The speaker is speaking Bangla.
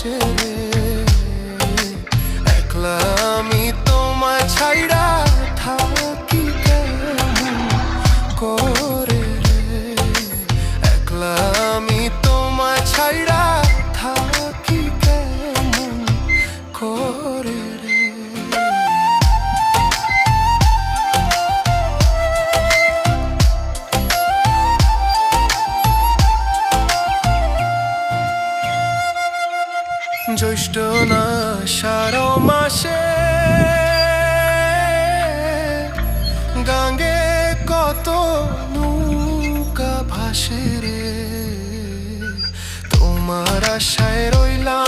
ভাসে রে, একলা আমি তোমায় ছাইড়া থাকি কেমন করে রে, একলা আমি তোমায় ছাইড়া থাকি কেমন করে রে। জ্যৈষ্ঠ না আষাঢ় মাসে গাঙ্গে কত নৌকা ভাসে রে, তোমার আশায় রইলাম